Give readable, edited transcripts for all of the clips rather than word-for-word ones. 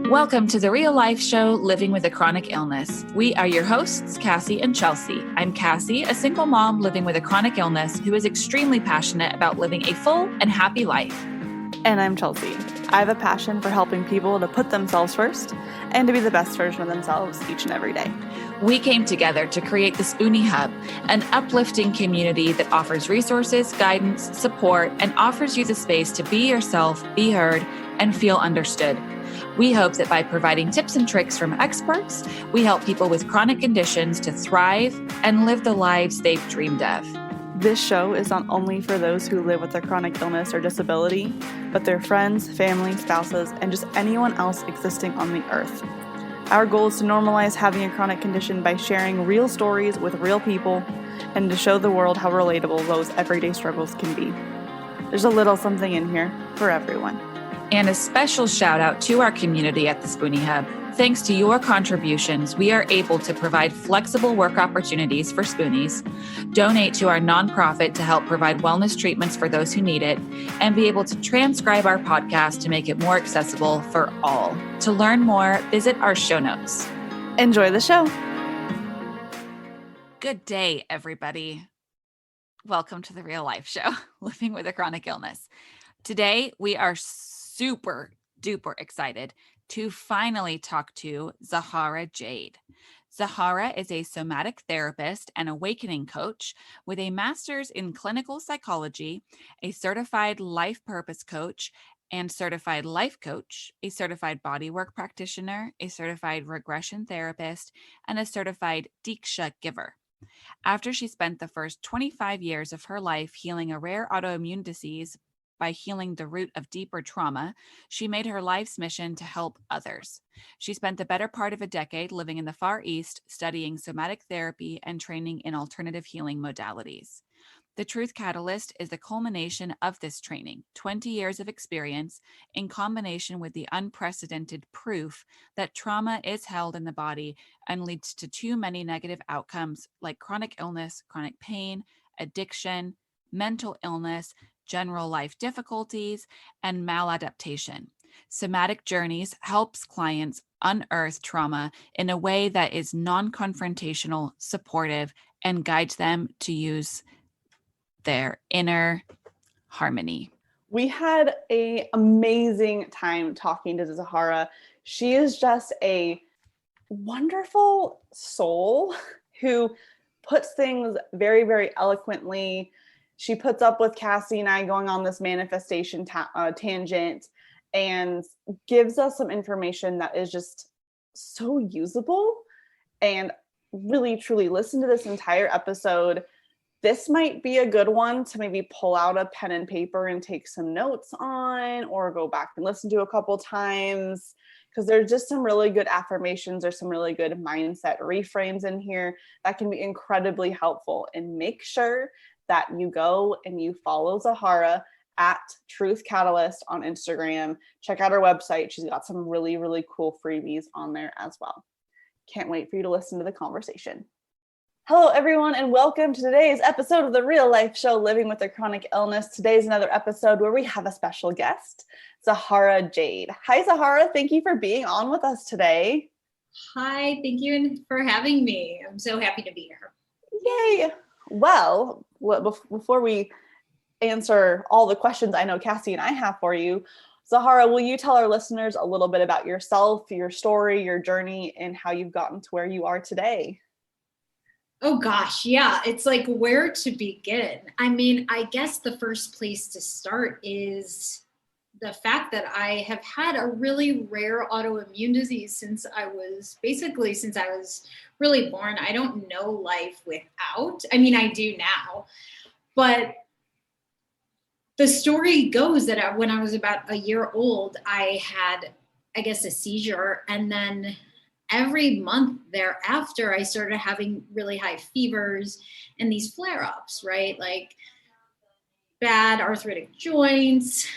Welcome to the real life show, Living with a Chronic Illness. We are your hosts, Cassie and Chelsea. I'm Cassie, a single mom living with a chronic illness who is extremely passionate about living a full and happy life. And I'm Chelsea. I have a passion for helping people to put themselves first and to be the best version of themselves each and every day. We came together to create the Spoonie Hub, an uplifting community that offers resources, guidance, support, and offers you the space to be yourself, be heard, and feel understood. We hope that by providing tips and tricks from experts, we help people with chronic conditions to thrive and live the lives they've dreamed of. This show is not only for those who live with a chronic illness or disability, but their friends, family, spouses, and just anyone else existing on the earth. Our goal is to normalize having a chronic condition by sharing real stories with real people and to show the world how relatable those everyday struggles can be. There's a little something in here for everyone. And a special shout out to our community at the Spoonie Hub. Thanks to your contributions, we are able to provide flexible work opportunities for Spoonies, donate to our nonprofit to help provide wellness treatments for those who need it, and be able to transcribe our podcast to make it more accessible for all. To learn more, visit our show notes. Enjoy the show. Good day, everybody. Welcome to the real life show, Living with a Chronic Illness. Today, we are super duper excited to finally talk to Zahara Jade. Zahara is a somatic therapist and awakening coach with a master's in clinical psychology, a certified life purpose coach and certified life coach, a certified bodywork practitioner, a certified regression therapist, and a certified Diksha giver. After she spent the first 25 years of her life healing a rare autoimmune disease by healing the root of deeper trauma, she made her life's mission to help others. She spent the better part of a decade living in the Far East, studying somatic therapy and training in alternative healing modalities. The Truth Catalyst is the culmination of this training, 20 years of experience in combination with the unprecedented proof that trauma is held in the body and leads to too many negative outcomes like chronic illness, chronic pain, addiction, mental illness, general life difficulties, and maladaptation. Somatic Journeys helps clients unearth trauma in a way that is non-confrontational, supportive, and guides them to use their inner harmony. We had an amazing time talking to Zahara. She is just a wonderful soul who puts things very, very eloquently. She puts up with Cassie and I going on this manifestation tangent and gives us some information that is just so usable. And really, truly listen to this entire episode. This might be a good one to maybe pull out a pen and paper and take some notes on, or go back and listen to a couple times, because there's just some really good affirmations or some really good mindset reframes in here that can be incredibly helpful. And make sure that you go and you follow Zahara at Truth Catalyst on Instagram. Check out her website. She's got some really, really cool freebies on there as well. Can't wait for you to listen to the conversation. Hello, everyone, and welcome to today's episode of the Real Life Show, Living with a Chronic Illness. Today's another episode where we have a special guest, Zahara Jade. Hi, Zahara. Thank you for being on with us today. Hi, thank you for having me. I'm so happy to be here. Yay. Well, before we answer all the questions I know Cassie and I have for you, Zahara, will you tell our listeners a little bit about yourself, your story, your journey, and how you've gotten to where you are today? Oh gosh, yeah, it's like where to begin. I mean, I guess the first place to start is the fact that I have had a really rare autoimmune disease since I was really born. I don't know life without. I mean, I do now, but the story goes that when I was about a year old, I had, I guess, a seizure. And then every month thereafter, I started having really high fevers and these flare-ups, right? Like bad arthritic joints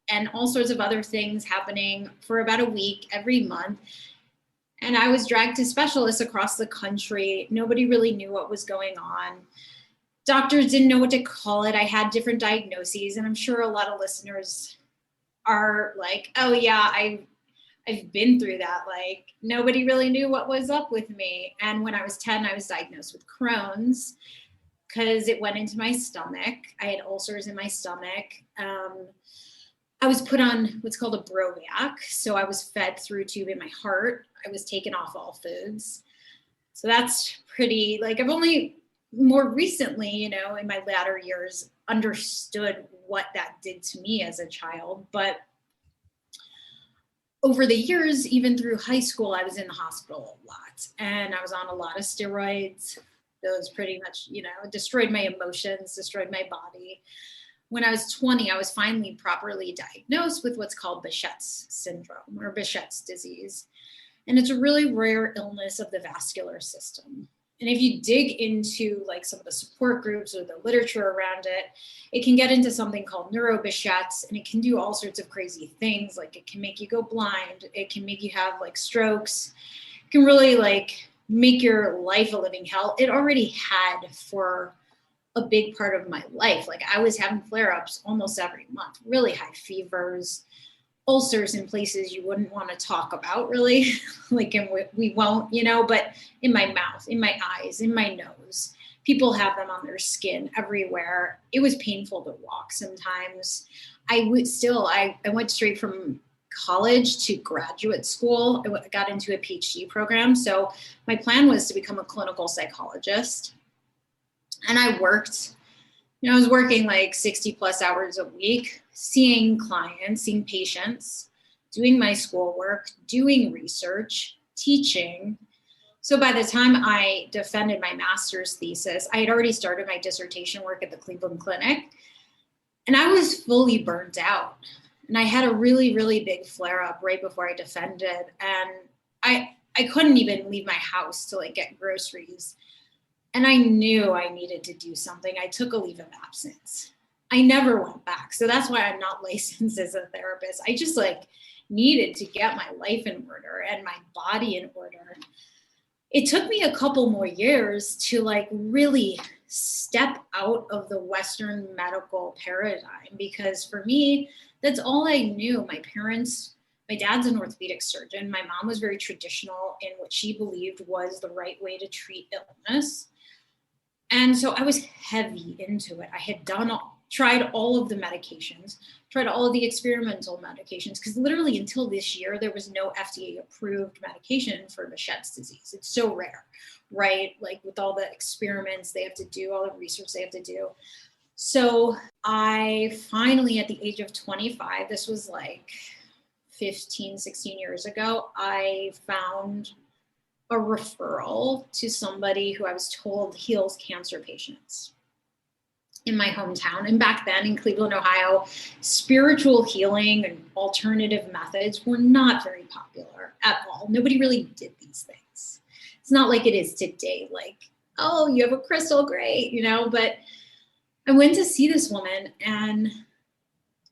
and all sorts of other things happening for about a week every month. And I was dragged to specialists across the country. Nobody really knew what was going on. Doctors didn't know what to call it. I had different diagnoses, and I'm sure a lot of listeners are like, oh yeah, I I've been through that. Like nobody really knew what was up with me. And when I was 10, I was diagnosed with Crohn's because it went into my stomach. I had ulcers in my stomach. I was put on what's called a Broviac. So I was fed through a tube in my heart. I was taken off all foods. So that's pretty, like, I've only more recently, you know, in my latter years, understood what that did to me as a child. But over the years, even through high school, I was in the hospital a lot, and I was on a lot of steroids. Those pretty much, you know, destroyed my emotions, destroyed my body. When I was 20, I was finally properly diagnosed with what's called Behçet's syndrome or Behçet's disease. And it's a really rare illness of the vascular system. And if you dig into like some of the support groups or the literature around it, it can get into something called neurobehçet's, and it can do all sorts of crazy things. Like it can make you go blind. It can make you have like strokes. It can really like make your life a living hell. It already had for a big part of my life. Like I was having flare-ups almost every month, really high fevers, ulcers in places you wouldn't want to talk about really, like, and we won't, you know, but in my mouth, in my eyes, in my nose. People have them on their skin everywhere. It was painful to walk sometimes. I went straight from college to graduate school. I got into a PhD program. So my plan was to become a clinical psychologist. And I worked, you know, I was working like 60 plus hours a week, seeing clients, seeing patients, doing my schoolwork, doing research, teaching. So by the time I defended my master's thesis, I had already started my dissertation work at the Cleveland Clinic, and I was fully burnt out. And I had a really, really big flare up right before I defended. And I couldn't even leave my house to like get groceries. And I knew I needed to do something. I took a leave of absence. I never went back. So that's why I'm not licensed as a therapist. I just like needed to get my life in order and my body in order. It took me a couple more years to like really step out of the Western medical paradigm, because for me, that's all I knew. My parents, my dad's an orthopedic surgeon. My mom was very traditional in what she believed was the right way to treat illness. And so I was heavy into it. I had tried all of the medications, tried all of the experimental medications, because literally until this year, there was no FDA approved medication for Behçet's disease. It's so rare, right? Like with all the experiments they have to do, all the research they have to do. So I finally, at the age of 25, this was like 15, 16 years ago, I found a referral to somebody who I was told heals cancer patients in my hometown. And back then in Cleveland, Ohio, spiritual healing and alternative methods were not very popular at all. Nobody really did these things. It's not like it is today, like, oh, you have a crystal, great, you know, but I went to see this woman and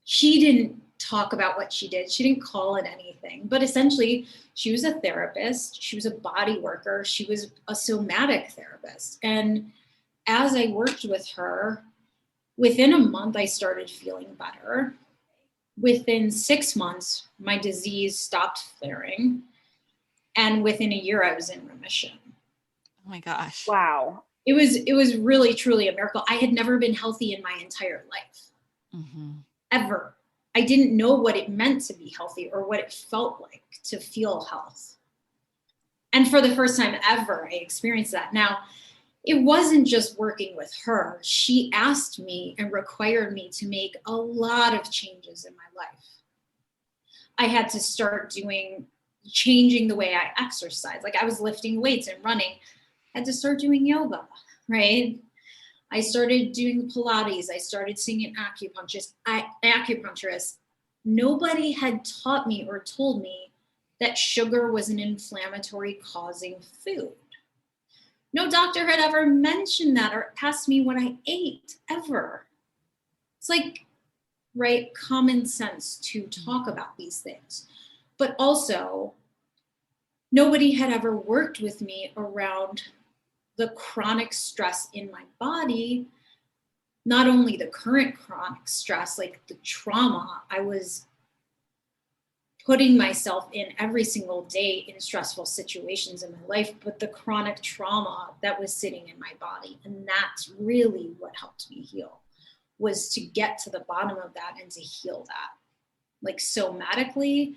she didn't talk about what she did. She didn't call it anything, but essentially she was a therapist. She was a body worker. She was a somatic therapist. And as I worked with her, within a month, I started feeling better. Within 6 months, my disease stopped flaring. And within a year, I was in remission. Oh my gosh. Wow. It was really, truly a miracle. I had never been healthy in my entire life, ever. I didn't know what it meant to be healthy or what it felt like to feel health. And for the first time ever, I experienced that. Now, it wasn't just working with her. She asked me and required me to make a lot of changes in my life. I had to start changing the way I exercise. Like I was lifting weights and running. I had to start doing yoga, right? I started doing Pilates. I started seeing an acupuncturist. Nobody had taught me or told me that sugar was an inflammatory causing food. No doctor had ever mentioned that or asked me what I ate, ever. It's like, right, common sense to talk about these things. But also, nobody had ever worked with me around the chronic stress in my body, not only the current chronic stress, like the trauma I was putting myself in every single day in stressful situations in my life, but the chronic trauma that was sitting in my body. And that's really what helped me heal, was to get to the bottom of that and to heal that, like somatically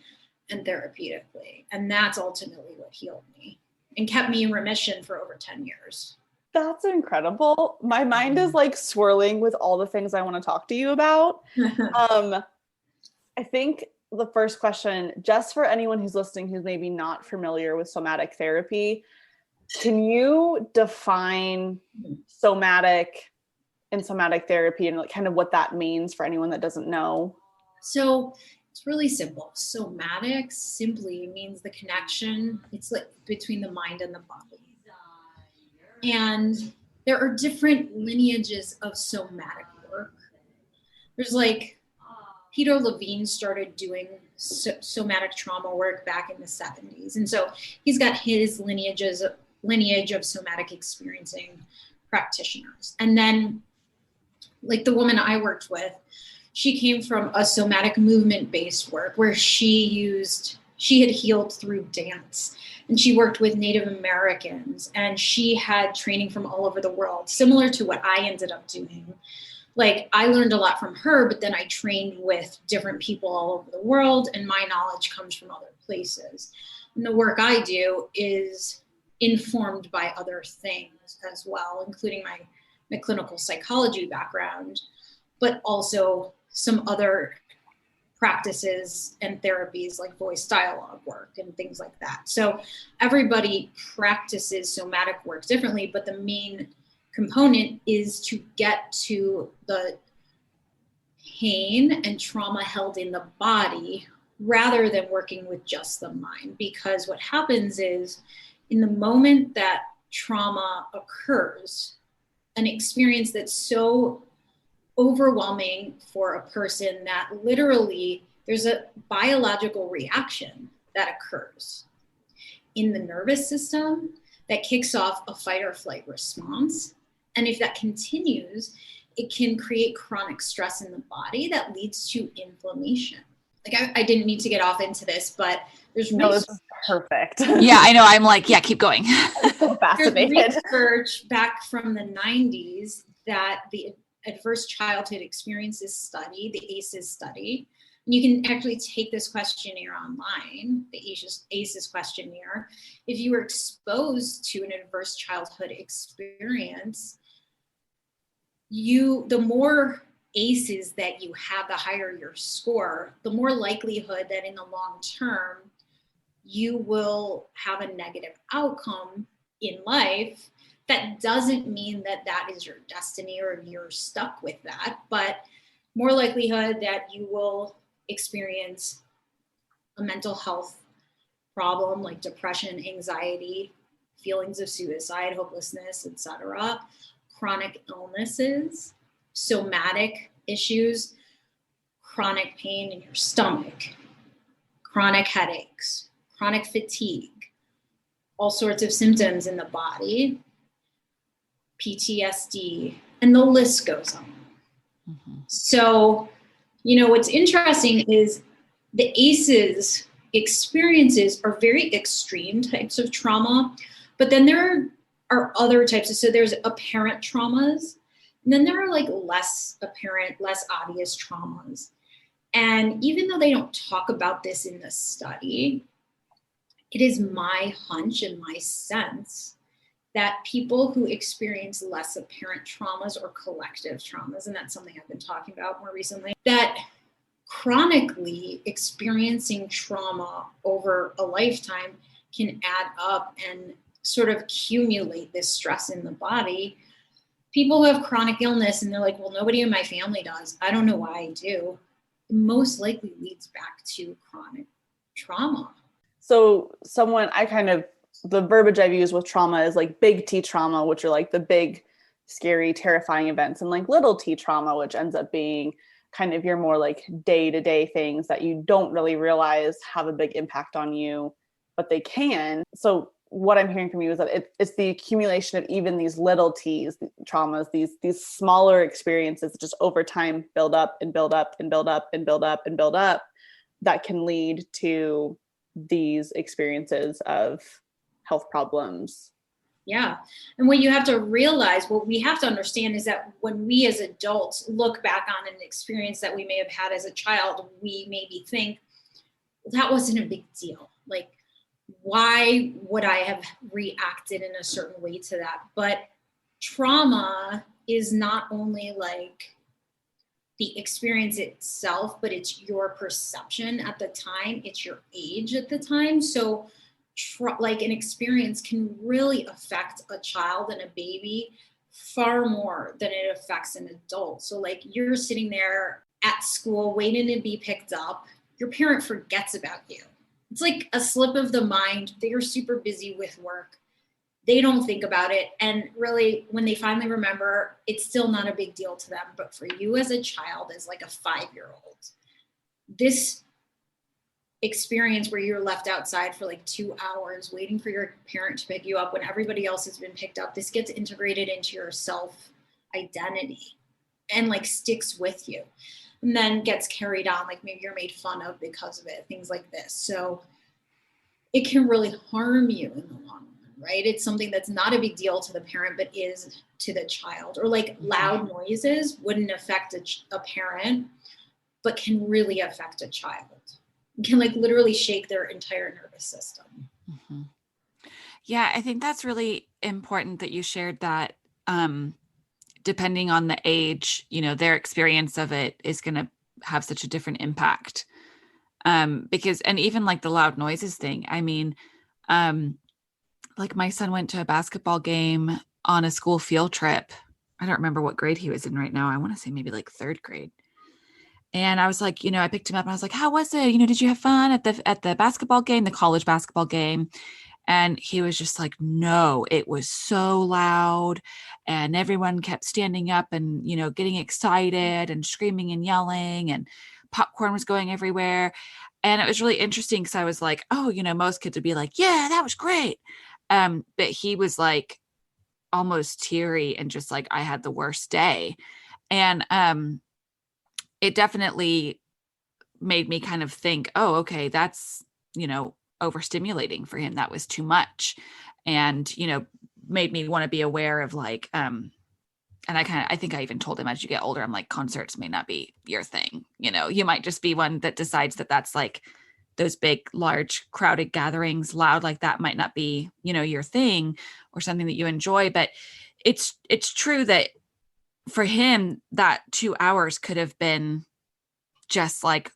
and therapeutically. And that's ultimately what healed me and kept me in remission for over 10 years. That's incredible. My mind is like swirling with all the things I want to talk to you about. I think the first question, just for anyone who's listening who's maybe not familiar with somatic therapy, can you define somatic and somatic therapy and like kind of what that means for anyone that doesn't know? So it's really simple. Somatic simply means the connection. It's like between the mind and the body. And there are different lineages of somatic work. There's like Peter Levine started doing somatic trauma work back in the 70s. And so he's got his lineage of somatic experiencing practitioners. And then like the woman I worked with, she came from a somatic movement-based work where she had healed through dance. And she worked with Native Americans, and she had training from all over the world, similar to what I ended up doing. Like I learned a lot from her, but then I trained with different people all over the world, and my knowledge comes from other places. And the work I do is informed by other things as well, including my clinical psychology background, but also some other practices and therapies like voice dialogue work and things like that. So everybody practices somatic work differently, but the main component is to get to the pain and trauma held in the body rather than working with just the mind. Because what happens is in the moment that trauma occurs, an experience that's so overwhelming for a person that literally there's a biological reaction that occurs in the nervous system that kicks off a fight or flight response. And if that continues, it can create chronic stress in the body that leads to inflammation. Like I didn't mean to get off into this, but there's this is perfect. Yeah, I know. I'm like, yeah, keep going. I'm so fascinated. There's research back from the 90s that the Adverse Childhood Experiences study, the ACEs study, and you can actually take this questionnaire online, the ACEs questionnaire. If you were exposed to an adverse childhood experience, the more ACEs that you have, the higher your score, the more likelihood that in the long term, you will have a negative outcome in life. That doesn't mean that that is your destiny or you're stuck with that, but more likelihood that you will experience a mental health problem like depression, anxiety, feelings of suicide, hopelessness, etc., chronic illnesses, somatic issues, chronic pain in your stomach, chronic headaches, chronic fatigue, all sorts of symptoms in the body, PTSD, and the list goes on. Mm-hmm. So, what's interesting is the ACEs experiences are very extreme types of trauma, but then there are other types. So there's apparent traumas, and then there are like less apparent, less obvious traumas. And even though they don't talk about this in the study, it is my hunch and my sense that people who experience less apparent traumas or collective traumas, and that's something I've been talking about more recently, that chronically experiencing trauma over a lifetime can add up and sort of accumulate this stress in the body. People who have chronic illness and they're like, well, nobody in my family does. I don't know why I do. It most likely leads back to chronic trauma. So the verbiage I've used with trauma is like big T trauma, which are like the big, scary, terrifying events, and like little T trauma, which ends up being kind of your more like day-to-day things that you don't really realize have a big impact on you, but they can. So what I'm hearing from you is that it's the accumulation of even these little T's traumas, these smaller experiences that just over time build up and build up and build up and build up and build up that can lead to these experiences of health problems. Yeah. And what you have to realize, what we have to understand is that when we as adults look back on an experience that we may have had as a child, we maybe think, that wasn't a big deal. Like, why would I have reacted in a certain way to that? But trauma is not only like the experience itself, but it's your perception at the time, it's your age at the time. So like an experience can really affect a child and a baby far more than it affects an adult. So like you're sitting there at school waiting to be picked up, your parent forgets about you. It's like a slip of the mind. They're super busy with work. They don't think about it. And really, when they finally remember, it's still not a big deal to them. But for you as a child, as like a 5-year-old, this experience where you're left outside for like 2 hours waiting for your parent to pick you up when everybody else has been picked up, this gets integrated into your self identity and like sticks with you, and then gets carried on. Like maybe you're made fun of because of it, things like this. So it can really harm you in the long run, right? It's something that's not a big deal to the parent, but is to the child. Or like loud noises wouldn't affect a parent, but can really affect a child. It can like literally shake their entire nervous system. Mm-hmm. Yeah, I think that's really important that you shared that. Depending on the age, their experience of it is going to have such a different impact. Because, and even like the loud noises thing, I mean, like my son went to a basketball game on a school field trip. I don't remember what grade he was in right now. I want to say maybe like 3rd grade. And I was like, I picked him up and I was like, how was it? Did you have fun at the basketball game, the college basketball game? And he was just like, no, it was so loud. And everyone kept standing up and, getting excited and screaming and yelling, and popcorn was going everywhere. And it was really interesting because I was like, oh, most kids would be like, yeah, that was great. But he was like almost teary and just like, I had the worst day. And it definitely made me kind of think, oh, okay, that's, overstimulating for him. That was too much. And, made me want to be aware of like, and I think I even told him, as you get older, I'm like, concerts may not be your thing. You might just be one that decides that that's like those big, large, crowded gatherings, loud like that might not be, your thing or something that you enjoy. But it's true that for him, that 2 hours could have been just like,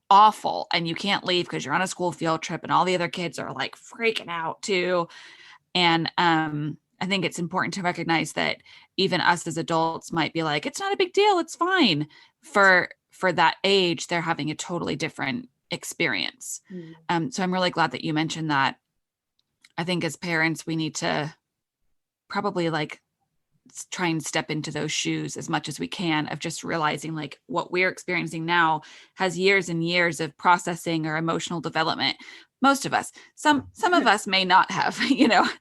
awful. And you can't leave because you're on a school field trip and all the other kids are like freaking out too. And I think it's important to recognize that even us as adults might be like, it's not a big deal, it's fine. For that age, they're having a totally different experience. So I'm really glad that you mentioned that. I think as parents, we need to probably like try and step into those shoes as much as we can, of just realizing like what we're experiencing now has years and years of processing or emotional development. Most of us, some of us may not have,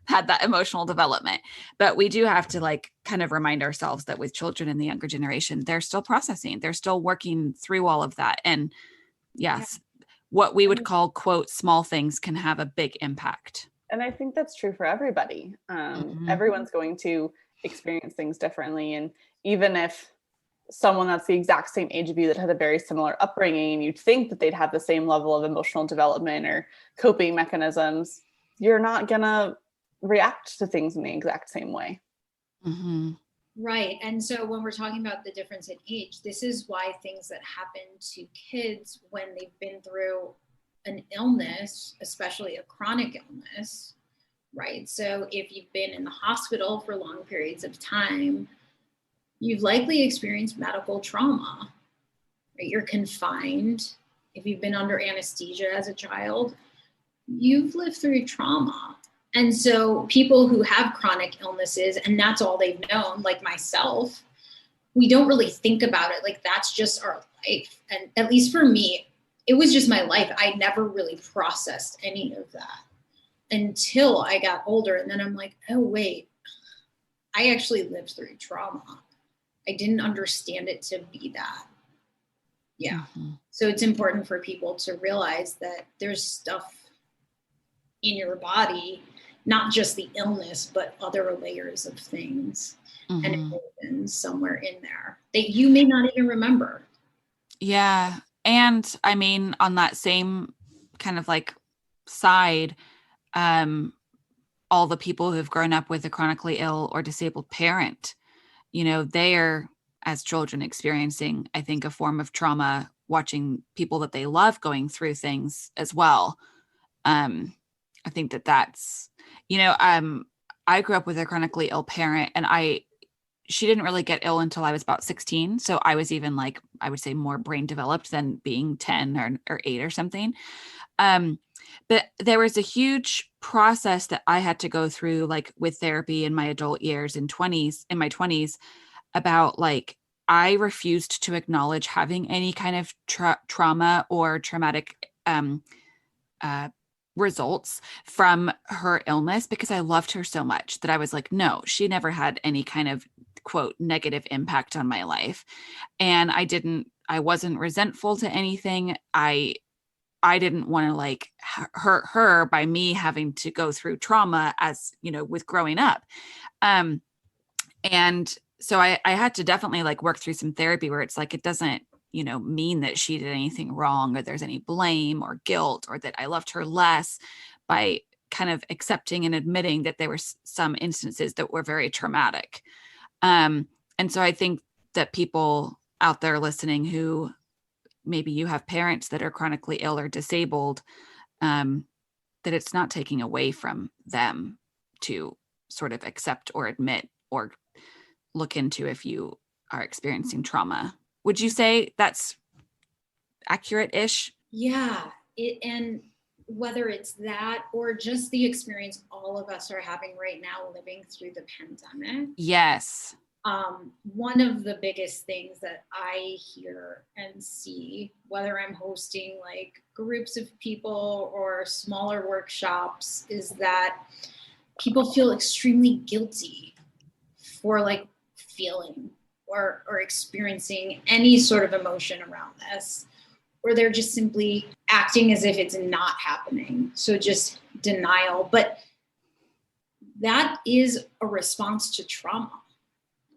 had that emotional development, but we do have to like kind of remind ourselves that with children in the younger generation, they're still processing, they're still working through all of that. And yes, what we would call, quote, small things can have a big impact. And I think that's true for everybody. Everyone's going to experience things differently. And even if someone that's the exact same age of you that had a very similar upbringing, you'd think that they'd have the same level of emotional development or coping mechanisms, you're not gonna react to things in the exact same way. Mm-hmm. Right. And so when we're talking about the difference in age, this is why things that happen to kids when they've been through an illness, especially a chronic illness, right? So if you've been in the hospital for long periods of time, you've likely experienced medical trauma, right? You're confined. If you've been under anesthesia as a child, you've lived through trauma. And so people who have chronic illnesses and that's all they've known, like myself, we don't really think about it. Like that's just our life. And at least for me, it was just my life. I never really processed any of that until I got older. And then I'm like, oh, wait, I actually lived through trauma. I didn't understand it to be that. Yeah. Mm-hmm. So it's important for people to realize that there's stuff in your body, not just the illness, but other layers of things and Mm-hmm. emotions somewhere in there that you may not even remember. Yeah. And I mean, on that same kind of like side, all the people who've grown up with a chronically ill or disabled parent, they're, as children, experiencing, I think, a form of trauma, watching people that they love going through things as well. I think that's, I grew up with a chronically ill parent, and she didn't really get ill until I was about 16. So I was even like, I would say, more brain developed than being 10 or 8 or something. But there was a huge process that I had to go through, like with therapy in my adult years and in my 20s, about like, I refused to acknowledge having any kind of trauma or traumatic results from her illness, because I loved her so much that I was like, no, she never had any kind of quote negative impact on my life. And I wasn't resentful to anything. I didn't want to like hurt her by me having to go through trauma, as with growing up. And so I had to definitely like work through some therapy where it's like, it doesn't, mean that she did anything wrong, or there's any blame or guilt, or that I loved her less, by kind of accepting and admitting that there were some instances that were very traumatic. And so I think that people out there listening, who maybe you have parents that are chronically ill or disabled, that it's not taking away from them to sort of accept or admit or look into if you are experiencing trauma. Would you say that's accurate-ish? Yeah. And whether it's that or just the experience all of us are having right now living through the pandemic. Yes. One of the biggest things that I hear and see, whether I'm hosting like groups of people or smaller workshops, is that people feel extremely guilty for like feeling or experiencing any sort of emotion around this, or they're just simply acting as if it's not happening. So just denial. But that is a response to trauma.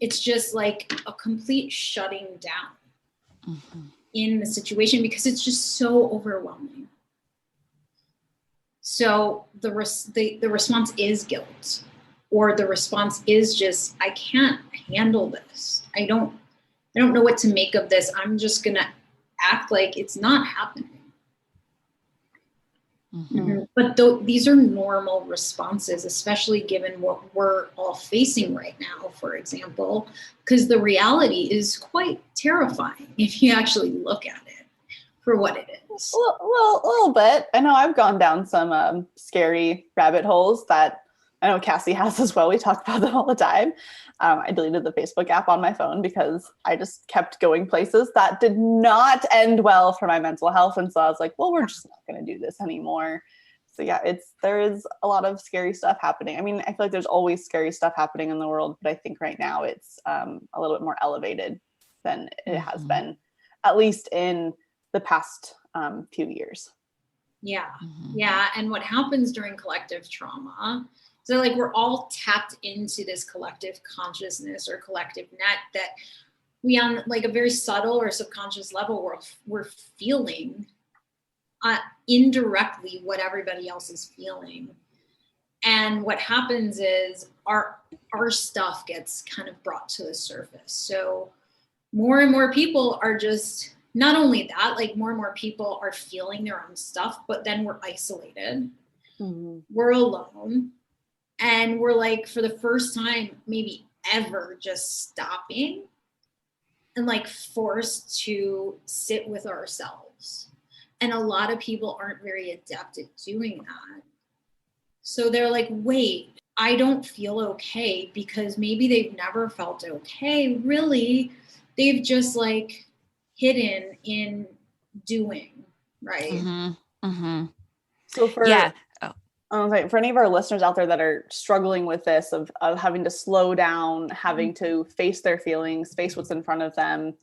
It's just like a complete shutting down in the situation because it's just so overwhelming. So the response is guilt, or the response is just, I can't handle this. I don't know what to make of this. I'm just gonna act like it's not happening. Mm-hmm. But these are normal responses, especially given what we're all facing right now, for example, because the reality is quite terrifying if you actually look at it for what it is. Well, a little bit. I know I've gone down some scary rabbit holes that I know Cassie has as well. We talk about them all the time. I deleted the Facebook app on my phone because I just kept going places that did not end well for my mental health. And so I was like, well, we're just not going to do this anymore. So yeah, there is a lot of scary stuff happening. I mean, I feel like there's always scary stuff happening in the world, but I think right now it's a little bit more elevated than it has been, at least in the past few years. Yeah. Yeah. And what happens during collective trauma, so like we're all tapped into this collective consciousness or collective net that we, on like a very subtle or subconscious level, we're feeling indirectly what everybody else is feeling. And what happens is our stuff gets kind of brought to the surface. So more and more people are just, not only that, like more and more people are feeling their own stuff, but then we're isolated. Mm-hmm. We're alone. And we're like, for the first time, maybe ever, just stopping and like forced to sit with ourselves. And a lot of people aren't very adept at doing that. So they're like, wait, I don't feel okay, because maybe they've never felt okay. Really, they've just like hidden in doing, right? Mm-hmm. Mm-hmm. So for any of our listeners out there that are struggling with this, of having to slow down, having to face their feelings, face what's in front of them,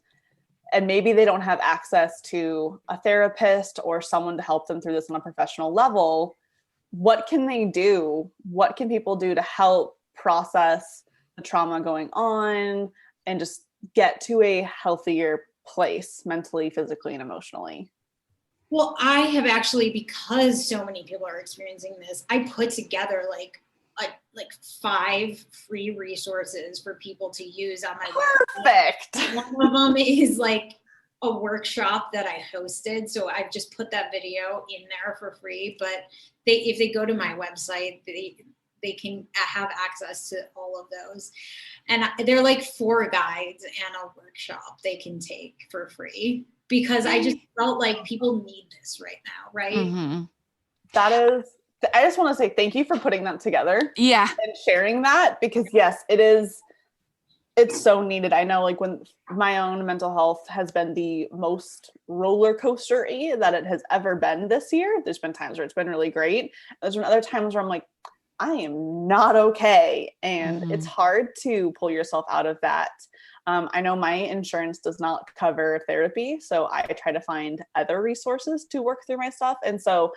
and maybe they don't have access to a therapist or someone to help them through this on a professional level. What can they do? What can people do to help process the trauma going on and just get to a healthier place mentally, physically, and emotionally? Well, I have actually, because so many people are experiencing this, I put together like 5 free resources for people to use on my Perfect. website. One of them is like a workshop that I hosted. So I've just put that video in there for free. But if they go to my website, they can have access to all of those. And they're like 4 guides and a workshop they can take for free, because I just felt like people need this right now, right? Mm-hmm. I just want to say thank you for putting that together. Yeah. And sharing that, because yes, it's so needed. I know, like, when my own mental health has been the most roller coaster-y that it has ever been this year. There's been times where it's been really great. There's been other times where I'm like, I am not okay. And it's hard to pull yourself out of that. I know my insurance does not cover therapy, so I try to find other resources to work through my stuff. And so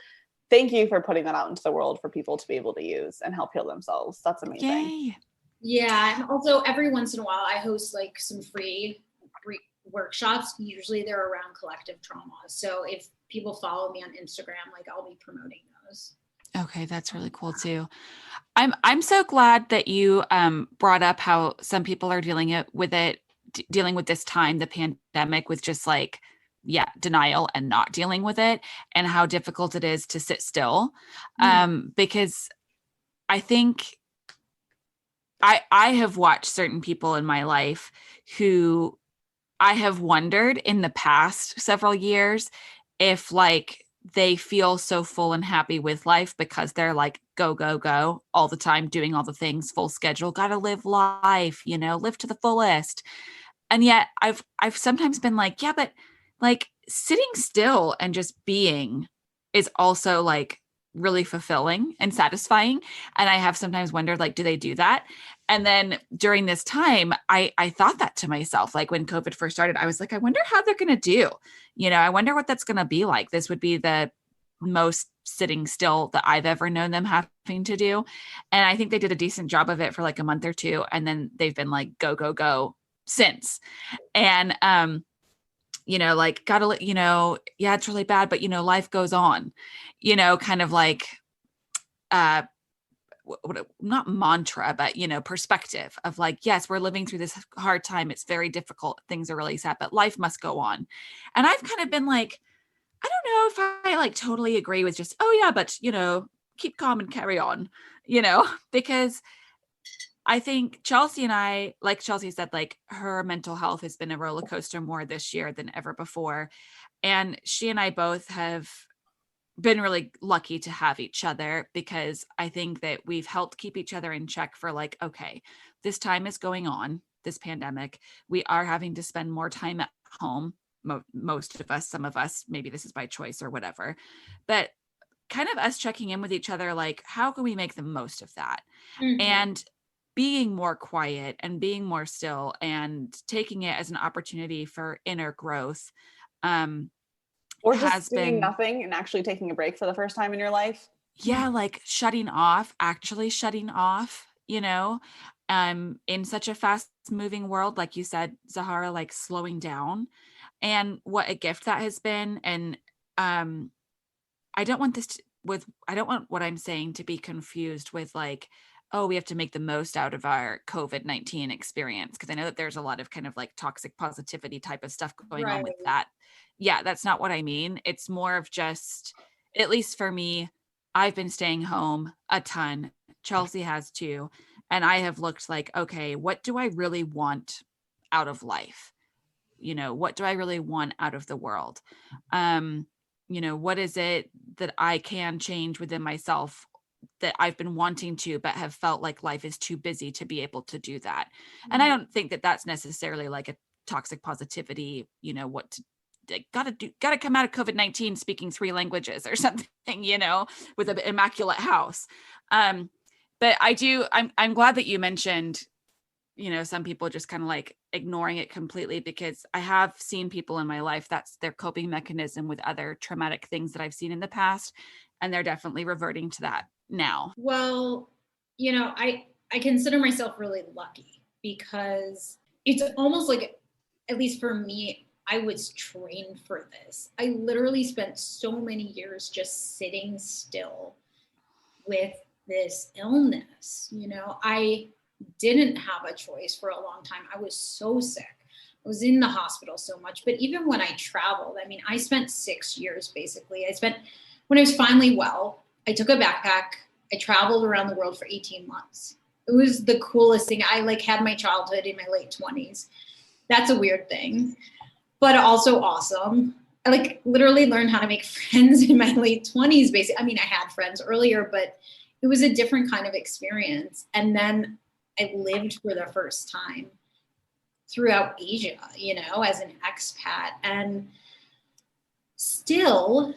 thank you for putting that out into the world for people to be able to use and help heal themselves. That's amazing. Yay. Yeah. And also every once in a while I host like some free workshops. Usually they're around collective trauma. So if people follow me on Instagram, like I'll be promoting those. Okay, that's really cool too. I'm so glad that you brought up how some people are dealing with this time, the pandemic, with just like, denial and not dealing with it, and how difficult it is to sit still. Because I think I have watched certain people in my life who I have wondered in the past several years if like they feel so full and happy with life because they're like go, go, go all the time, doing all the things, full schedule, got to live life, live to the fullest. And yet I've sometimes been like, yeah, but like sitting still and just being is also like really fulfilling and satisfying. And I have sometimes wondered, like, do they do that? And then during this time, I thought that to myself, like when COVID first started, I was like, I wonder how they're going to do, I wonder what that's going to be like. This would be the most sitting still that I've ever known them having to do. And I think they did a decent job of it for like a month or two. And then they've been like, go, go, go since. And, like, gotta, yeah, it's really bad, but, life goes on, kind of like, not mantra, but, perspective of like, yes, we're living through this hard time. It's very difficult. Things are really sad, but life must go on. And I've kind of been like, I don't know if I like totally agree with just, oh yeah, but, keep calm and carry on, because I think Chelsea and I, like Chelsea said, like her mental health has been a roller coaster more this year than ever before. And she and I both have been really lucky to have each other, because I think that we've helped keep each other in check for like, okay, this time is going on, this pandemic. We are having to spend more time at home. Most of us, some of us, maybe this is by choice or whatever, but kind of us checking in with each other, like, how can we make the most of that? And being more quiet and being more still and taking it as an opportunity for inner growth. Or just doing nothing and actually taking a break for the first time in your life. Yeah, like actually shutting off, in such a fast moving world, like you said, Zahara, like slowing down, and what a gift that has been. And I don't want what I'm saying to be confused with like, oh, we have to make the most out of our COVID-19 experience. Cause I know that there's a lot of kind of like toxic positivity type of stuff going on with that. Yeah, that's not what I mean. It's more of just, at least for me, I've been staying home a ton. Chelsea has too. And I have looked like, okay, what do I really want out of life? What do I really want out of the world? What is it that I can change within myself that I've been wanting to, but have felt like life is too busy to be able to do that. And I don't think that that's necessarily like a toxic positivity, what to, gotta come out of COVID-19 speaking 3 languages or something, with an immaculate house. But I'm glad that you mentioned some people just kind of like ignoring it completely, because I have seen people in my life, that's their coping mechanism with other traumatic things that I've seen in the past. And they're definitely reverting to that now. Well, I consider myself really lucky because it's almost like, at least for me, I was trained for this. I literally spent so many years just sitting still with this illness. I didn't have a choice for a long time. I was so sick. I was in the hospital so much. But even when I traveled, I mean, I spent 6 years basically. When I was finally well, I took a backpack. I traveled around the world for 18 months. It was the coolest thing. I had my childhood in my late 20s. That's a weird thing, but also awesome. I literally learned how to make friends in my late 20s, basically. I mean, I had friends earlier, but it was a different kind of experience. And then I lived for the first time throughout Asia, as an expat. And still,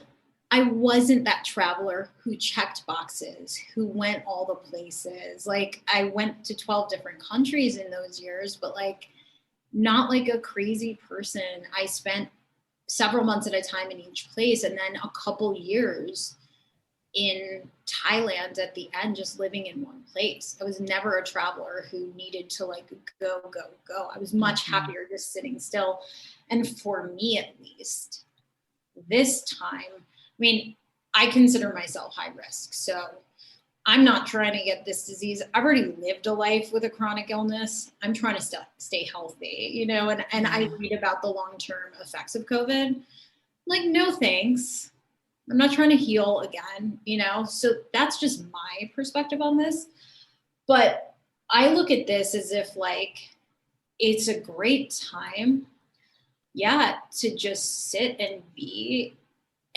I wasn't that traveler who checked boxes, who went all the places. I went to 12 different countries in those years, but not like a crazy person. I spent several months at a time in each place, and then a couple years in Thailand at the end, just living in one place. I was never a traveler who needed to go. I was much happier just sitting still. And for me, at least, this time, I mean, I consider myself high risk. So I'm not trying to get this disease. I've already lived a life with a chronic illness. I'm trying to stay healthy, and I read about the long-term effects of COVID. No, thanks. I'm not trying to heal again, So that's just my perspective on this. But I look at this as if it's a great time, to just sit and be.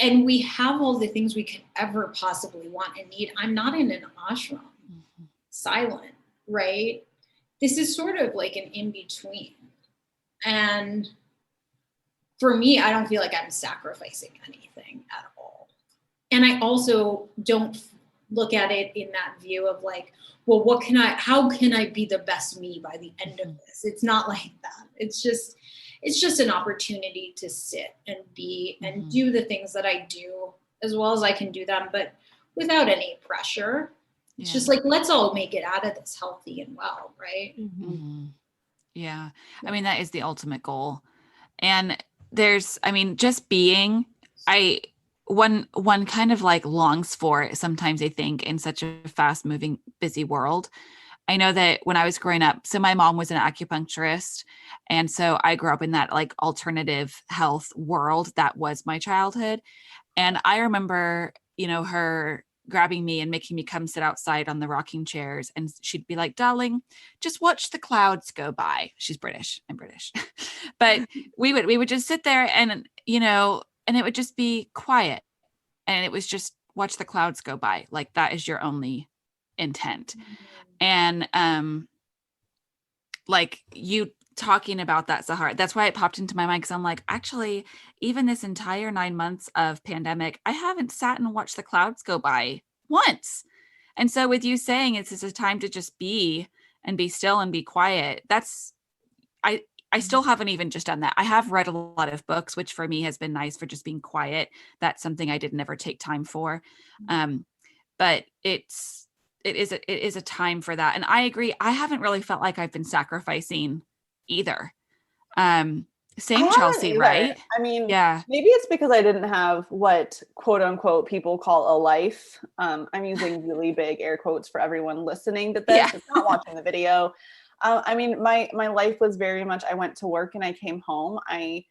And we have all the things we could ever possibly want and need. I'm not in an ashram, silent, right? This is sort of like an in-between. And for me, I don't feel like I'm sacrificing anything at all. And I also don't look at it in that view of well, how can I be the best me by the end of this? It's not like that. It's just an opportunity to sit and be and do the things that I do as well as I can do them, but without any pressure. It's just let's all make it out of this healthy and well, right? Yeah. I mean, that is the ultimate goal. And just being, one kind of longs for it sometimes, I think, in such a fast moving, busy world. I know that when I was growing up, so my mom was an acupuncturist. And so I grew up in that alternative health world. That was my childhood. And I remember, her grabbing me and making me come sit outside on the rocking chairs. And she'd be like, darling, just watch the clouds go by. She's British. I'm British. But we would just sit there and, and it would just be quiet. And it was just watch the clouds go by. That is your only intent. And you talking about that, Zahara, that's why it popped into my mind, because I'm like, actually, even this entire 9 months of pandemic, I haven't sat and watched the clouds go by once. And so with you saying it's a time to just be and be still and be quiet, I still haven't even just done that. I have read a lot of books, which for me has been nice for just being quiet. That's something I did never take time for. But it is a time for that. And I agree. I haven't really felt like I've been sacrificing either. Same, Chelsea, right? I mean, yeah. Maybe it's because I didn't have what quote unquote people call a life. I'm using really big air quotes for everyone listening to this. It's not watching the video. I mean, my life was very much, I went to work and I came home. I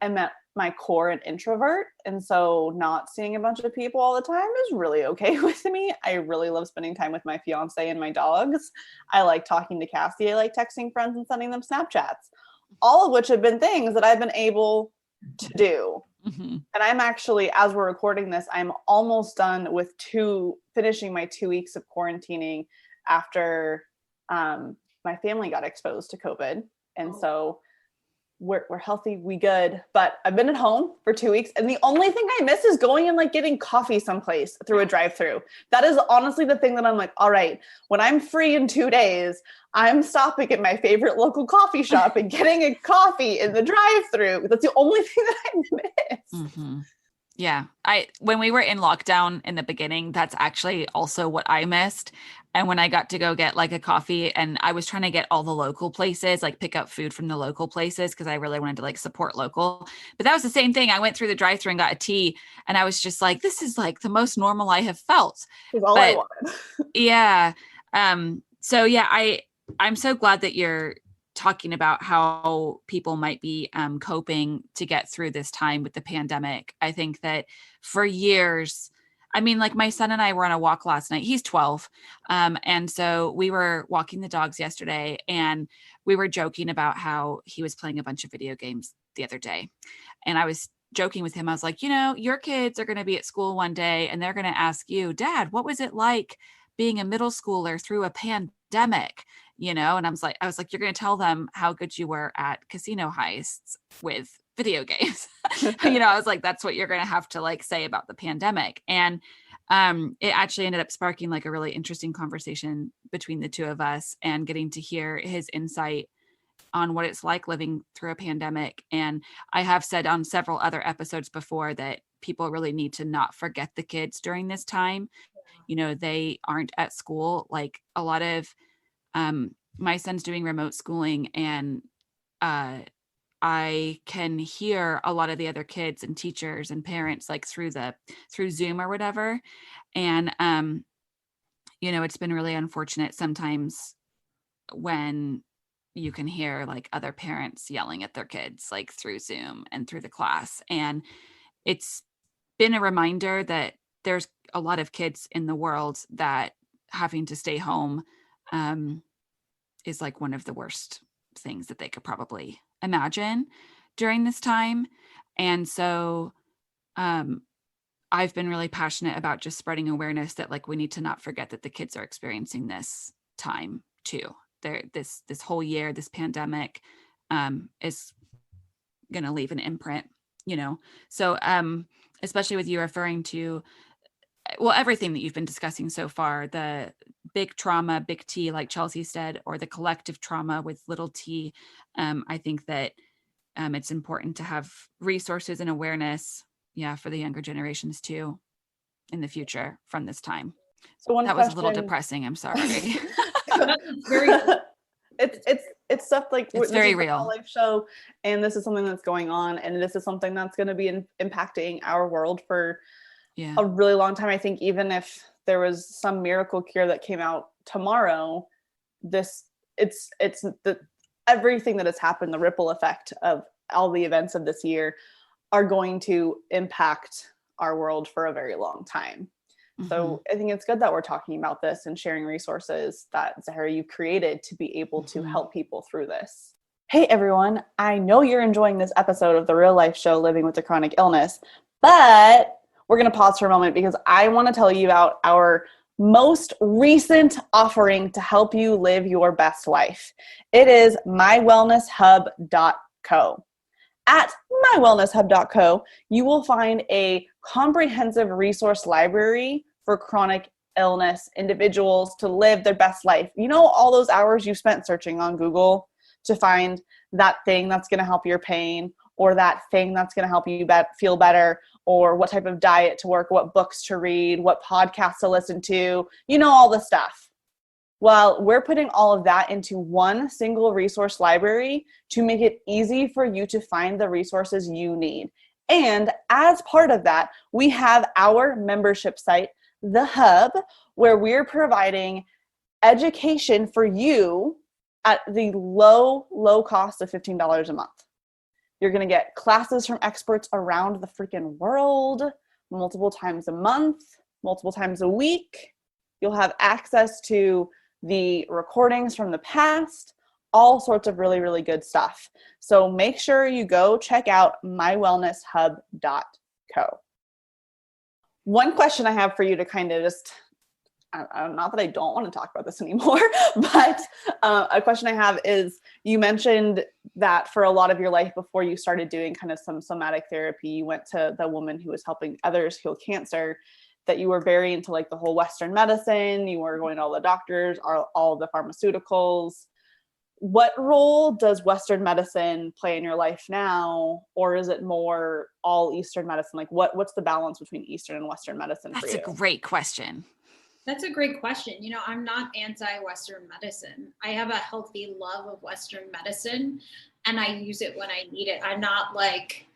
am at my core an introvert. And so not seeing a bunch of people all the time is really okay with me. I really love spending time with my fiance and my dogs. I like talking to Cassie. I like texting friends and sending them Snapchats, all of which have been things that I've been able to do. And I'm actually, as we're recording this, I'm almost done with finishing my 2 weeks of quarantining after my family got exposed to COVID. And so we're healthy, we good. But I've been at home for 2 weeks, and the only thing I miss is going and like getting coffee someplace through a drive-through. That is honestly the thing that I'm like, all right, when I'm free in 2 days, I'm stopping at my favorite local coffee shop and getting a coffee in the drive-through. That's the only thing that I miss. Mm-hmm. Yeah. When we were in lockdown in the beginning, that's actually also what I missed. And when I got to go get like a coffee, and I was trying to get all the local places, like pick up food from the local places, because I really wanted to like support local. But that was the same thing. I went through the drive-thru and got a tea, and I was just like, this is like the most normal I have felt. That's all I wanted. Yeah. So yeah, I'm so glad that you're talking about how people might be coping to get through this time with the pandemic. I think that for years, I mean, like my son and I were on a walk last night. He's 12. And so we were walking the dogs yesterday, and we were joking about how he was playing a bunch of video games the other day. And I was joking with him. I was like, your kids are going to be at school one day, and they're going to ask you, Dad, what was it like being a middle schooler through a pandemic? And I was like, you're going to tell them how good you were at casino heists with video games. I was like, that's what you're going to have to like say about the pandemic. And it actually ended up sparking like a really interesting conversation between the two of us, and getting to hear his insight on what it's like living through a pandemic. And I have said on several other episodes before that people really need to not forget the kids during this time. They aren't at school. Like a lot of my son's doing remote schooling, and I can hear a lot of the other kids and teachers and parents like through Zoom or whatever. And it's been really unfortunate sometimes when you can hear like other parents yelling at their kids like through Zoom and through the class. And it's been a reminder that there's a lot of kids in the world that having to stay home is like one of the worst things that they could probably imagine during this time. And so I've been really passionate about just spreading awareness that like we need to not forget that the kids are experiencing this time too. This whole year, this pandemic is going to leave an imprint, So especially with you referring to, well, everything that you've been discussing so far, the big trauma, big T, like Chelsea said, or the collective trauma with little t, I think that it's important to have resources and awareness, for the younger generations too, in the future from this time. So that was a little depressing. I'm sorry. It's stuff like it's very real. A life show, and this is something that's going on, and this is something that's going to be impacting our world for a really long time. I think even if there was some miracle cure that came out tomorrow, everything that has happened, the ripple effect of all the events of this year are going to impact our world for a very long time. Mm-hmm. So I think it's good that we're talking about this and sharing resources that Zahara, you created to be able to help people through this. Hey everyone, I know you're enjoying this episode of the Real Life Show, Living with a Chronic Illness, but we're going to pause for a moment because I want to tell you about our most recent offering to help you live your best life. It is mywellnesshub.co. At mywellnesshub.co, you will find a comprehensive resource library for chronic illness individuals to live their best life. All those hours you spent searching on Google to find that thing that's going to help your pain, or that thing that's going to help you feel better, or what type of diet to work, what books to read, what podcasts to listen to, all the stuff. Well, we're putting all of that into one single resource library to make it easy for you to find the resources you need. And as part of that, we have our membership site, The Hub, where we're providing education for you at the low cost of $15 a month. You're going to get classes from experts around the freaking world, multiple times a month, multiple times a week. You'll have access to the recordings from the past, all sorts of really, really good stuff. So make sure you go check out mywellnesshub.co. One question I have for you to kind of just not that I don't want to talk about this anymore, but a question I have is, you mentioned that for a lot of your life before you started doing kind of some somatic therapy, you went to the woman who was helping others heal cancer, that you were very into like the whole Western medicine, you were going to all the doctors, all the pharmaceuticals. What role does Western medicine play in your life now? Or is it more all Eastern medicine? Like what's the balance between Eastern and Western medicine for That's you? a great question. That's a great question. You know, I'm not anti-Western medicine. I have a healthy love of Western medicine and I use it when I need it. I'm not like,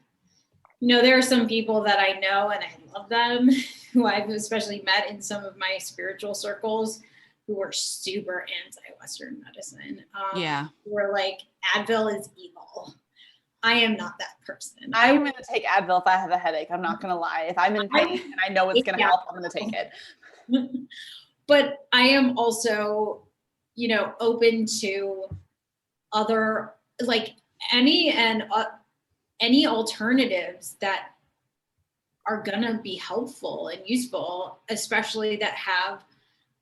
you know, there are some people that I know and I love them who I've especially met in some of my spiritual circles who are super anti-Western medicine. Yeah. Who are like, Advil is evil. I am not that person. I'm going to take Advil if I have a headache. I'm not going to lie. If I'm in pain and I know it's going to help, I'm going to take it. But I am also, you know, open to other, like any alternatives that are going to be helpful and useful, especially that have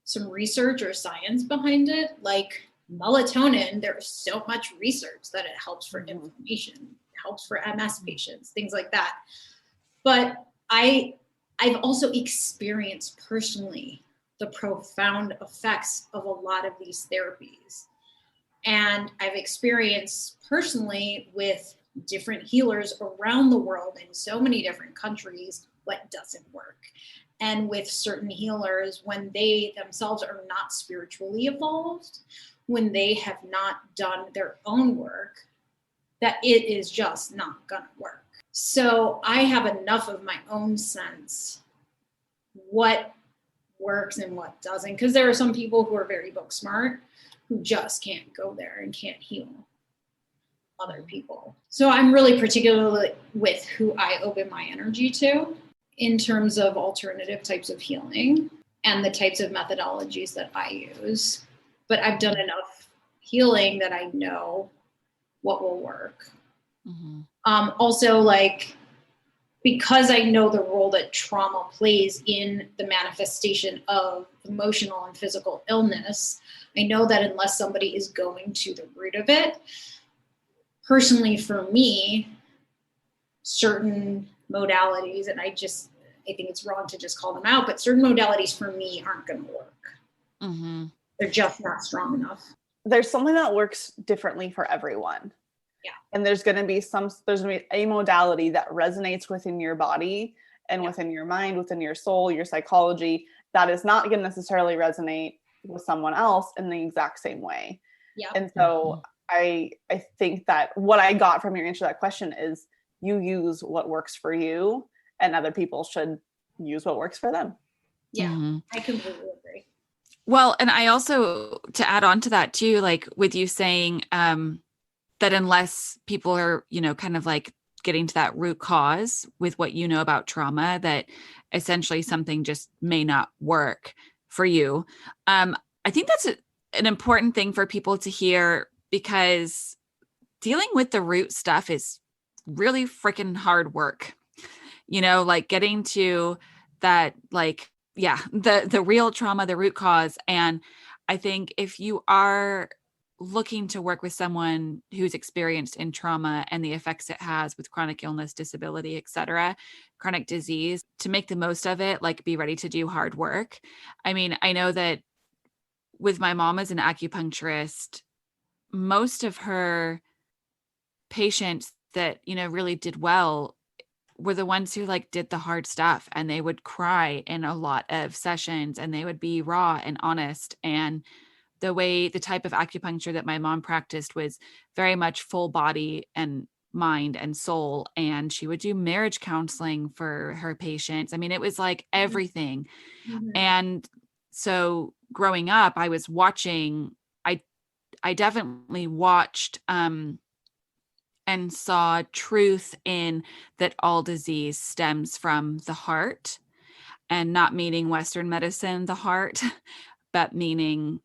some research or science behind it. Like melatonin, there's so much research that it helps for inflammation, it helps for MS patients, things like that. But I've also experienced personally the profound effects of a lot of these therapies. And I've experienced personally with different healers around the world in so many different countries what doesn't work. And with certain healers, when they themselves are not spiritually evolved, when they have not done their own work, that it is just not gonna work. So I have enough of my own sense what works and what doesn't, because there are some people who are very book smart who just can't go there and can't heal other people. So I'm really particular with who I open my energy to in terms of alternative types of healing and the types of methodologies that I use. But I've done enough healing that I know what will work. Mm-hmm. Also, like, because I know the role that trauma plays in the manifestation of emotional and physical illness, I know that unless somebody is going to the root of it, personally for me, certain modalities, and I think it's wrong to just call them out, but certain modalities for me aren't going to work. Mm-hmm. They're just not strong enough. There's something that works differently for everyone. Yeah. And there's going to be a modality that resonates within your body and within your mind, within your soul, your psychology, that is not going to necessarily resonate with someone else in the exact same way. Yeah. And so I think that what I got from your answer to that question is you use what works for you and other people should use what works for them. Yeah, Mm-hmm. I completely agree. Well, and I also, to add on to that too, like with you saying that unless people are, you know, kind of like getting to that root cause with what you know about trauma, that essentially something just may not work for you. I think that's an important thing for people to hear, because dealing with the root stuff is really freaking hard work. You know, like getting to that, like, yeah, the real trauma, the root cause. And I think if you are looking to work with someone who's experienced in trauma and the effects it has with chronic illness, disability, etc., chronic disease, to make the most of it, like be ready to do hard work. I mean, I know that with my mom as an acupuncturist, most of her patients that, you know, really did well were the ones who like did the hard stuff, and they would cry in a lot of sessions and they would be raw and honest. And the type of acupuncture that my mom practiced was very much full body and mind and soul. And she would do marriage counseling for her patients. I mean, it was like everything. Mm-hmm. And so growing up, I was watching, I definitely watched, and saw truth in that all disease stems from the heart, and not meaning Western medicine, the heart, but meaning,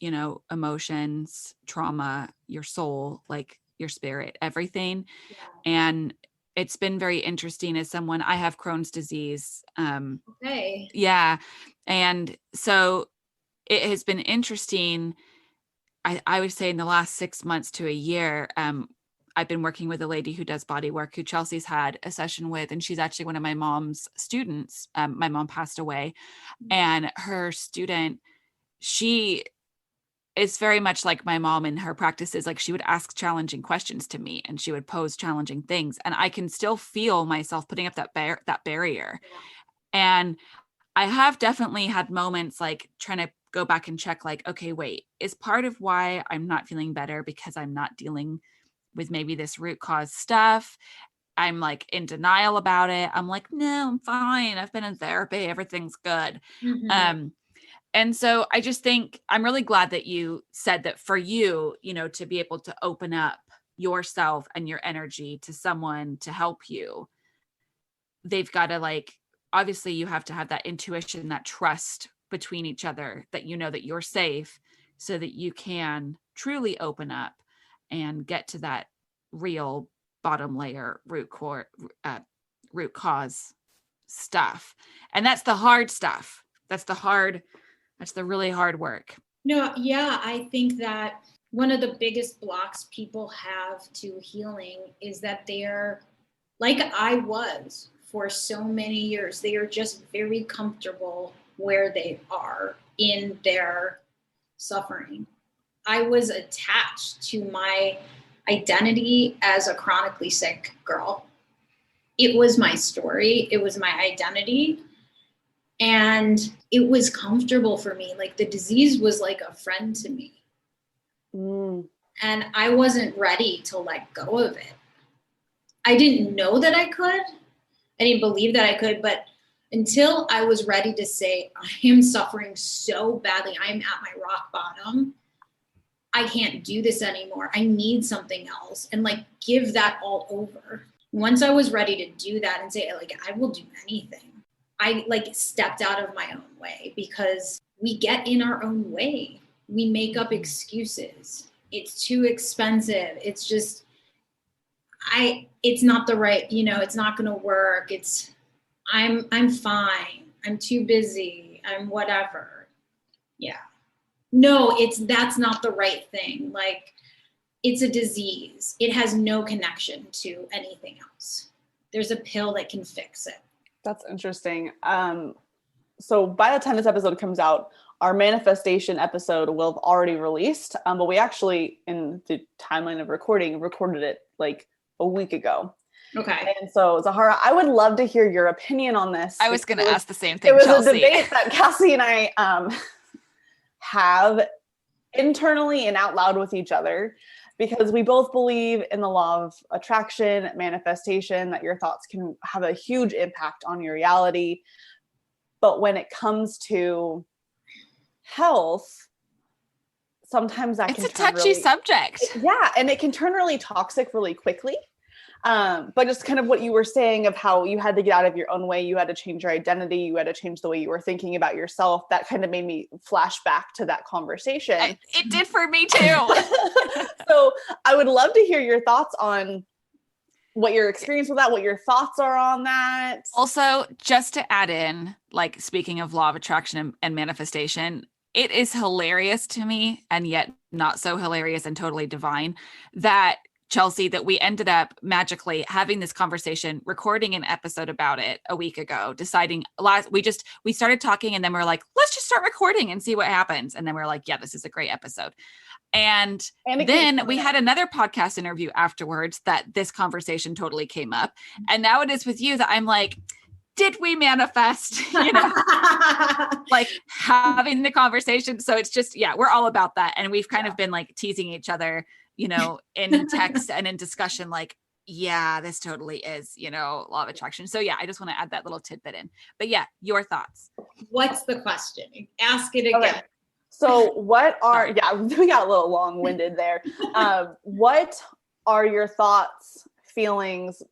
you know, emotions, trauma, your soul, like your spirit, everything. Yeah. And it's been very interesting as someone, I have Crohn's disease. Okay. Yeah. And so it has been interesting. I would say in the last 6 months to a year, I've been working with a lady who does body work, who Chelsea's had a session with, and she's actually one of my mom's students. My mom passed away, and her student, she is very much like my mom in her practices. Like, she would ask challenging questions to me, and she would pose challenging things, and I can still feel myself putting up that barrier. And I have definitely had moments like trying to go back and check, like, okay, wait, is part of why I'm not feeling better because I'm not dealing with maybe this root cause stuff? I'm like in denial about it. I'm like, no, I'm fine. I've been in therapy. Everything's good. Mhm. And so I just think I'm really glad that you said that for you, to be able to open up yourself and your energy to someone to help you, they've got to, like, obviously you have to have that intuition, that trust between each other, that that you're safe, so that you can truly open up and get to that real bottom layer root cause stuff. And that's the hard stuff. That's the really hard work. No, yeah, I think that one of the biggest blocks people have to healing is that they're, like I was for so many years, they are just very comfortable where they are in their suffering. I was attached to my identity as a chronically sick girl. It was my story, it was my identity. And it was comfortable for me. Like, the disease was like a friend to me. And I wasn't ready to let go of it. I didn't know that I could. I didn't believe that I could, but until I was ready to say, I am suffering so badly, I'm at my rock bottom, I can't do this anymore, I need something else, and like give that all over. Once I was ready to do that and say, like, I will do anything, I like stepped out of my own way, because we get in our own way. We make up excuses. It's too expensive. It's just, it's not the right, it's not going to work. I'm fine. I'm too busy. I'm whatever. Yeah. No, that's not the right thing. Like, it's a disease. It has no connection to anything else. There's a pill that can fix it. That's interesting. So by the time this episode comes out, our manifestation episode will have already released. But we actually, in the timeline of recorded it like a week ago. Okay. And so, Zahara, I would love to hear your opinion on this. I was going to ask the same thing, It was Chelsea. a debate that Cassie and I have internally and out loud with each other, because we both believe in the law of attraction, manifestation, that your thoughts can have a huge impact on your reality. But when it comes to health, sometimes that it's can a touchy subject. Yeah, and it can turn really toxic really quickly. But just kind of what you were saying of how you had to get out of your own way, you had to change your identity, you had to change the way you were thinking about yourself. That kind of made me flash back to that conversation. It did for me too. So I would love to hear your thoughts on what your experience with that, what your thoughts are on that. Also, just to add in, like, speaking of law of attraction and manifestation, it is hilarious to me, and yet not so hilarious and totally divine, that Chelsea, that we ended up magically having this conversation, recording an episode about it a week ago, deciding we started talking, and then we were like, let's just start recording and see what happens. And then we were like, yeah, this is a great episode. And then we had another podcast interview afterwards that this conversation totally came up. And now it is with you that I'm like, did we manifest, like having the conversation? So it's just, yeah, we're all about that. And we've kind of been like teasing each other, in text and in discussion, like, yeah, this totally is, law of attraction. So yeah, I just want to add that little tidbit in. But yeah, your thoughts. What's the question? Ask it again. Okay. So what are, yeah, we got a little long-winded there. What are your thoughts, feelings,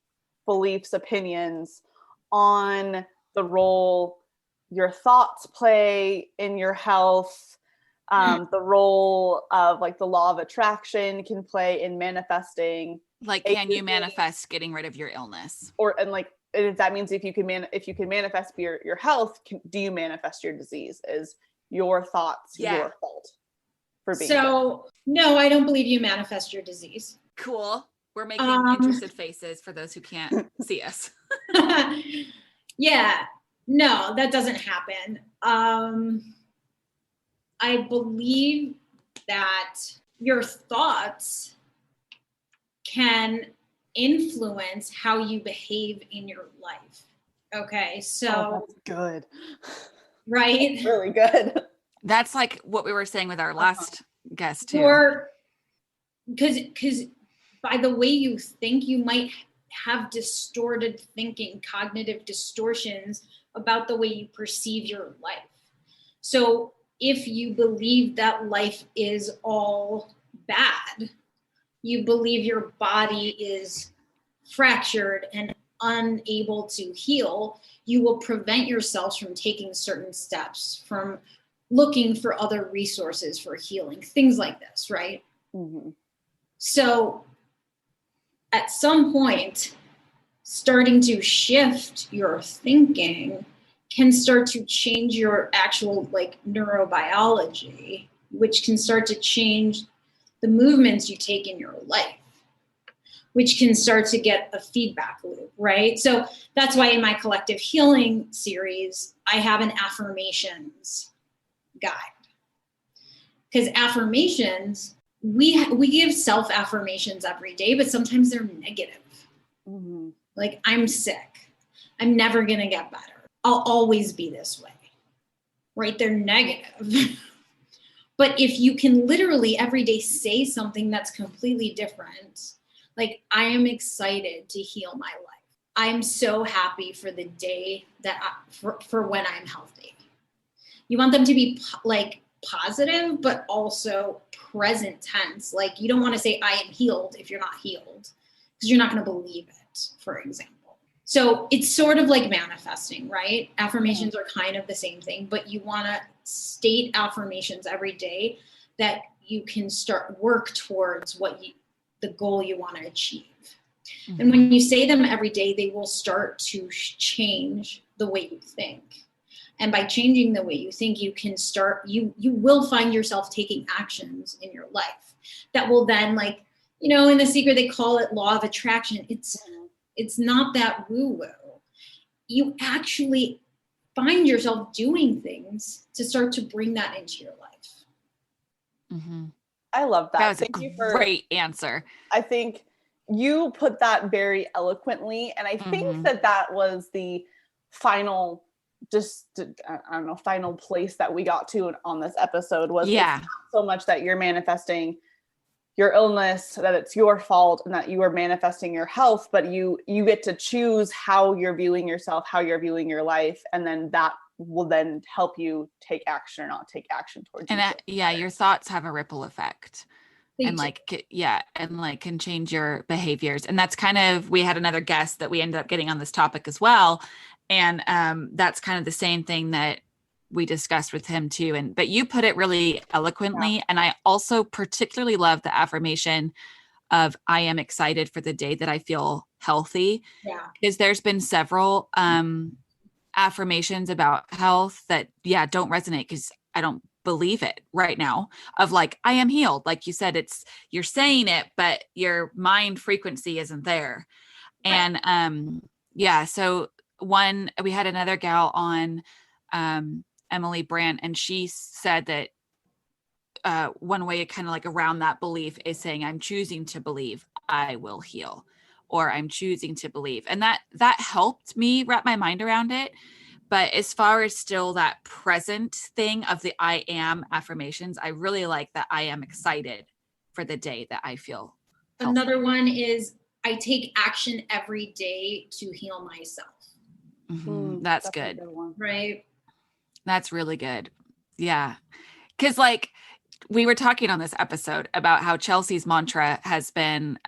beliefs, opinions on the role your thoughts play in your health, The role of like the law of attraction can play in manifesting. Like, can you manifest getting rid of your illness? And like, if that means if you can manifest your health, do you manifest your disease? Is your thoughts your fault for being so sick? No, I don't believe you manifest your disease. Cool. We're making interested faces for those who can't see us. Yeah, no, that doesn't happen. I believe that your thoughts can influence how you behave in your life. Okay, so that's good. Right? That's really good. That's like what we were saying with our last guest too. Or because by the way you think, you might have distorted thinking, cognitive distortions about the way you perceive your life. So if you believe that life is all bad, you believe your body is fractured and unable to heal, you will prevent yourself from taking certain steps, from looking for other resources for healing, things like this, right? Mm-hmm. So at some point, starting to shift your thinking can start to change your actual like neurobiology, which can start to change the movements you take in your life, which can start to get a feedback loop, right? So that's why in my collective healing series, I have an affirmations guide. Because affirmations, we give self-affirmations every day, but sometimes they're negative. Mm-hmm. Like, I'm sick. I'm never gonna get better. I'll always be this way, right? They're negative. But if you can literally every day say something that's completely different, like, I am excited to heal my life. I'm so happy for the day that for when I'm healthy. You want them to be like positive, but also present tense. Like, you don't want to say I am healed if you're not healed, because you're not going to believe it, for example. So it's sort of like manifesting, right? Affirmations are kind of the same thing, but you want to state affirmations every day that you can start work towards the goal you want to achieve. Mm-hmm. And when you say them every day, they will start to change the way you think. And by changing the way you think, you can start, you will find yourself taking actions in your life that will then, like, you know, in The Secret, they call it law of attraction. It's not that woo-woo. You actually find yourself doing things to start to bring that into your life. Mm-hmm. I love that. That was a great answer. I think you put that very eloquently. And I think that was the final, final place that we got to on this episode was it's not so much that you're manifesting your illness, that it's your fault, and that you are manifesting your health, but you get to choose how you're viewing yourself, how you're viewing your life, and then that will then help you take action or not take action towards your thoughts have a ripple effect. And can change your behaviors. And that's kind of, we had another guest that we ended up getting on this topic as well. And that's kind of the same thing that we discussed with him too. But you put it really eloquently. Yeah. And I also particularly love the affirmation of I am excited for the day that I feel healthy. Yeah. Because there's been several affirmations about health that, don't resonate because I don't believe it right now, of like, I am healed. Like you said, you're saying it, but your mind frequency isn't there. Right. And so we had another gal on, Emily Brandt, and she said that one way kind of like around that belief is saying, I'm choosing to believe I will heal, or I'm choosing to believe. And that helped me wrap my mind around it. But as far as still that present thing of the I am affirmations, I really like that I am excited for the day that I feel healthy. Another one is I take action every day to heal myself. Mm-hmm. That's good. Right. That's really good. Yeah. Because like we were talking on this episode about how Chelsea's mantra has been,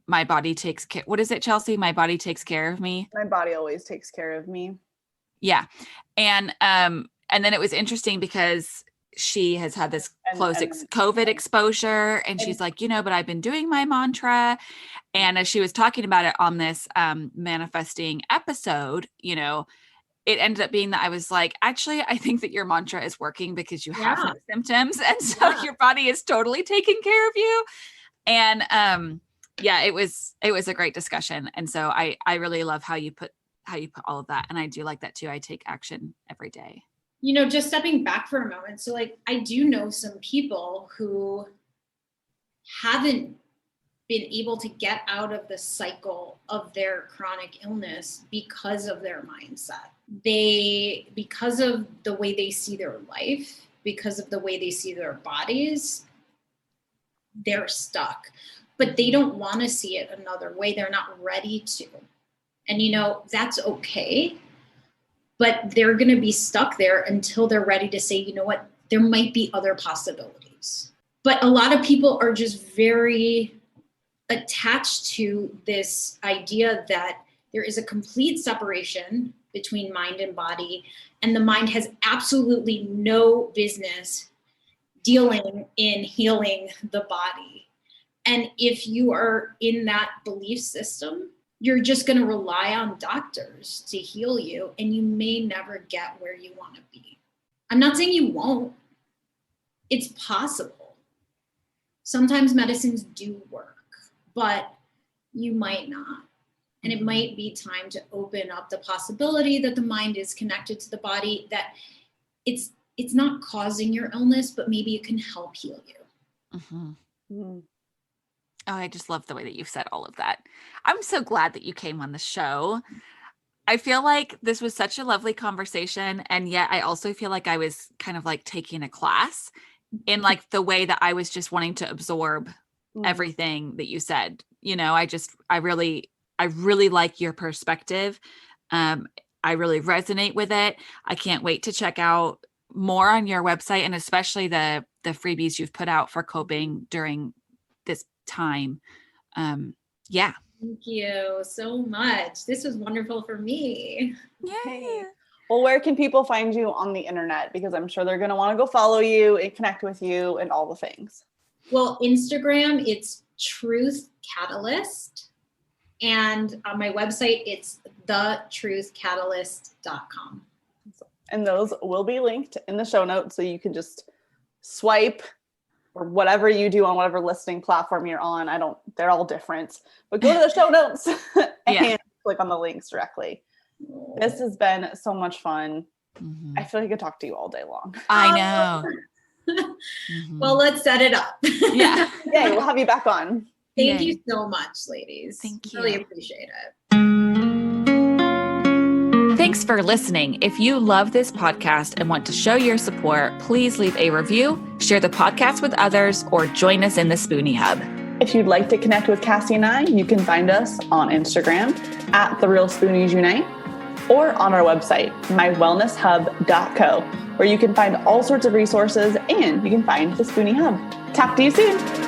my body takes care. What is it, Chelsea? My body takes care of me. My body always takes care of me. Yeah. And then it was interesting because she has had this COVID exposure. And she's like, but I've been doing my mantra. And as she was talking about it on this manifesting episode, it ended up being that I was like, actually, I think that your mantra is working because you have no symptoms. And so your body is totally taking care of you. And it was a great discussion. And so I really love how you put all of that. And I do like that too. I take action every day. Just stepping back for a moment. So like, I do know some people who haven't been able to get out of the cycle of their chronic illness because of their mindset. Because of the way they see their life, because of the way they see their bodies, they're stuck. But they don't want to see it another way. They're not ready to. And that's okay. But they're going to be stuck there until they're ready to say, you know what, there might be other possibilities. But a lot of people are just very attached to this idea that there is a complete separation between mind and body, and the mind has absolutely no business dealing in healing the body. And if you are in that belief system, you're just going to rely on doctors to heal you, and you may never get where you want to be. I'm not saying you won't. It's possible. Sometimes medicines do work, but you might not. And it might be time to open up the possibility that the mind is connected to the body, that it's not causing your illness, but maybe it can help heal you. Mm-hmm. Mm. Oh, I just love the way that you've said all of that. I'm so glad that you came on the show. I feel like this was such a lovely conversation. And yet I also feel like I was kind of like taking a class in like the way that I was just wanting to absorb everything that you said. I really like your perspective. I really resonate with it. I can't wait to check out more on your website, and especially the freebies you've put out for coping during this time. Thank you so much. This was wonderful for me. Yeah. Well, where can people find you on the internet? Because I'm sure they're going to want to go follow you and connect with you and all the things. Well, Instagram, it's Truth Catalyst. And on my website, it's thetruthcatalyst.com. And those will be linked in the show notes, so you can just swipe or whatever you do on whatever listening platform you're on. They're all different, but go to the show notes and click on the links directly. This has been so much fun. Mm-hmm. I feel like I could talk to you all day long. I know. Mm-hmm. Well, let's set it up. Yeah. Yay, we'll have you back on. Thank you so much, ladies. Thank you. Really appreciate it. Thanks for listening. If you love this podcast and want to show your support, please leave a review, share the podcast with others, or join us in the Spoonie Hub. If you'd like to connect with Cassie and I, you can find us on Instagram @TheRealSpooniesUnite or on our website, mywellnesshub.co, where you can find all sorts of resources and you can find the Spoonie Hub. Talk to you soon.